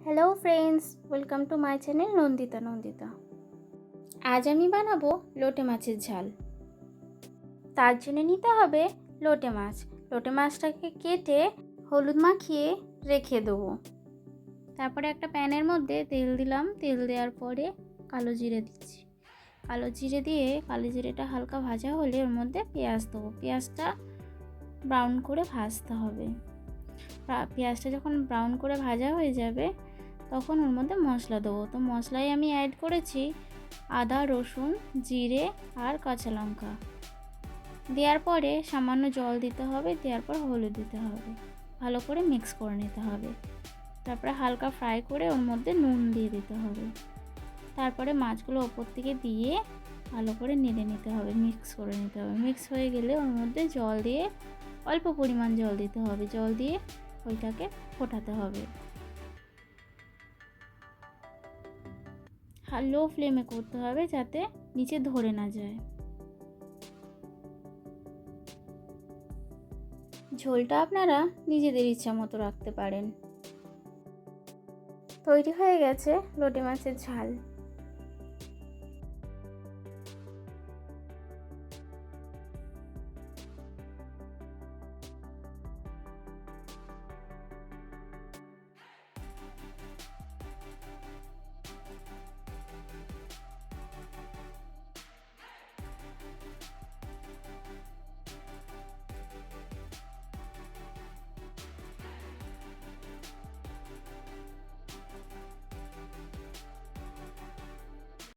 Hello friends, welcome to my channel Nandita. আজ আমি বানাবো লোটে মাছের ঝাল। তার জন্য নিতে হবে লোটে মাছ। লোটে মাছটাকে কেটে হলুদ মাখিয়ে রেখে দেবো। তারপরে একটা প্যানের মধ্যে তেল দিলাম। তেল দেওয়ার পরে কালো জিরে দিচ্ছি। কালো জিরে দিয়ে কালো জিরেটা হালকা ভাজা হলে ওর মধ্যে পেঁয়াজ দেবো। পেঁয়াজটা ব্রাউন করে ভাজতে হবে। পেঁয়াজটা যখন ব্রাউন করে ভাজা হয়ে যাবে তখন ওর মধ্যে মশলা দেবো। তো মশলায় আমি অ্যাড করেছি আদা, রসুন, জিরে আর কাঁচা লঙ্কা। দেওয়ার পরে সামান্য জল দিতে হবে, দেওয়ার পর হলুদ দিতে হবে, ভালো করে মিক্স করে নিতে হবে। তারপরে হালকা ফ্রাই করে ওর মধ্যে নুন দিয়ে দিতে হবে। তারপরে মাছগুলো ওপর থেকে দিয়ে ভালো করে নেড়ে নিতে হবে, মিক্স করে নিতে হবে। মিক্স হয়ে গেলে ওর মধ্যে জল দিয়ে অল্প পরিমাণ জল দিতে হবে। জল দিয়ে ওইটাকে ফোটাতে হবে। লো ফ্লেমে করতে হবে যাতে নিচে ধরে না যায়। ঝোলটা আপনারা নিজেদের ইচ্ছা মতো রাখতে পারেন। তৈরি হয়ে গেছে লোটে মাছের ঝাল।